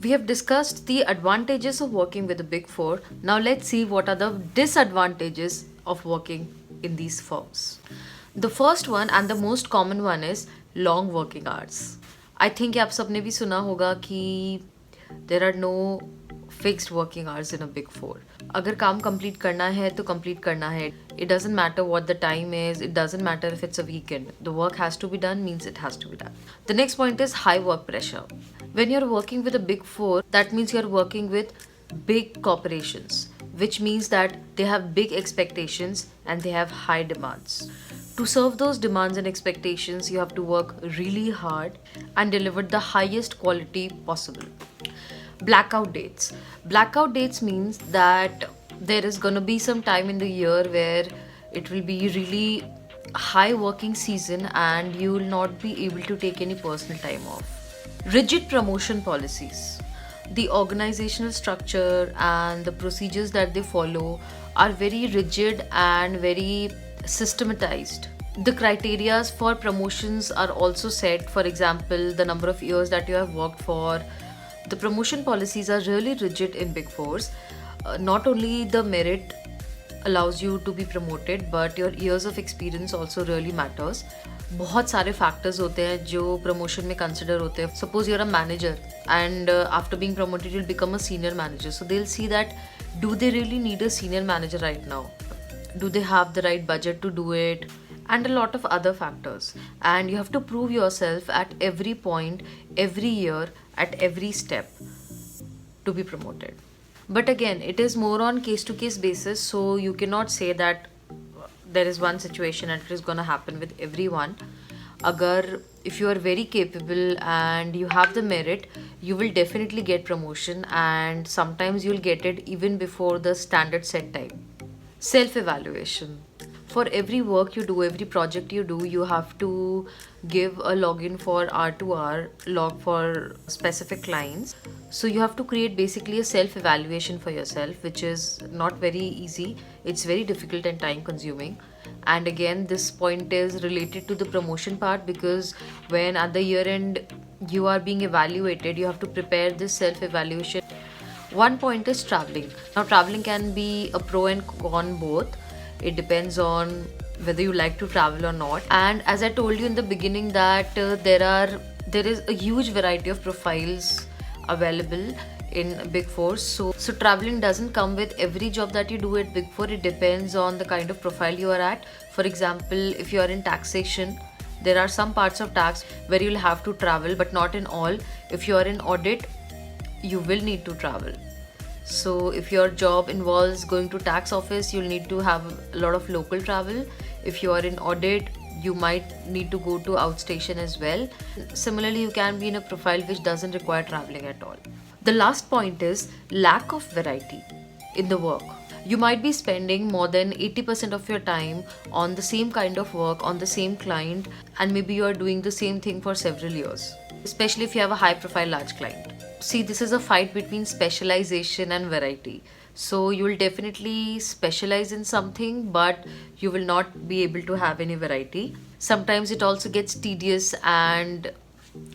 We have discussed the advantages of working with the Big Four. Now let's see what are the disadvantages of working in these firms. The first one and the most common one is long working hours. I think आप सबने भी सुना होगा कि there are no fixed working hours in a Big Four. अगर काम complete करना है तो complete करना है. It doesn't matter what the time is. It doesn't matter if it's a weekend. The work has to be done means it has to be done. The next point is high work pressure. When you're working with a Big Four, that means you're working with big corporations, which means that they have big expectations and they have high demands. To serve those demands and expectations, you have to work really hard and deliver the highest quality possible. Blackout dates. Blackout dates means that there is going to be some time in the year where it will be really high working season and you will not be able to take any personal time off. Rigid promotion policies. The organizational structure and the procedures that they follow are very rigid and very systematized. The criterias for promotions are also set, for example, the number of years that you have worked for. The promotion policies are really rigid in Big Fours. Not only the merit allows you to be promoted, but your years of experience also really matters. बहुत सारे factors होते हैं जो promotion में consider होते हैं. Suppose you're a manager and after being promoted you'll become a senior manager, so they'll see that do they really need a senior manager right now, do they have the right budget to do it, and a lot of other factors. And you have to prove yourself at every point, every year, at every step to be promoted. But again, it is more on case to case basis, so you cannot say that there is one situation and it is going to happen with everyone. Agar if you are very capable and you have the merit, you will definitely get promotion, and sometimes you'll get it even before the standard set time. Self evaluation. For every work you do, every project you do, you have to give a login for R2R log for specific clients. So you have to create basically a self evaluation for yourself, which is not very easy. It's very difficult and time consuming. And again, this point is related to the promotion part, because when at the year end you are being evaluated, you have to prepare this self evaluation. One point is traveling. Now, traveling can be a pro and con both. It depends on whether you like to travel or not. And as I told you in the beginning that there is a huge variety of profiles available in Big Four. So traveling doesn't come with every job that you do at Big Four. It depends on the kind of profile you are at. For example, if you are in taxation, there are some parts of tax where you'll have to travel, but not in all. If you are in audit, you will need to travel. So if your job involves going to tax office, you'll need to have a lot of local travel. If you are in audit, you might need to go to outstation as well. Similarly, you can be in a profile which doesn't require traveling at all. The last point is lack of variety in the work. You might be spending more than 80% of your time on the same kind of work, on the same client, and maybe you are doing the same thing for several years, especially if you have a high profile large client. See, this is a fight between specialization and variety. So you will definitely specialize in something, but you will not be able to have any variety. Sometimes it also gets tedious and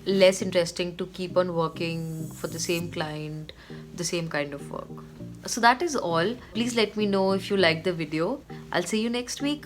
less interesting to keep on working for the same client, the same kind of work. So that is all. Please let me know if you like the video. I'll see you next week.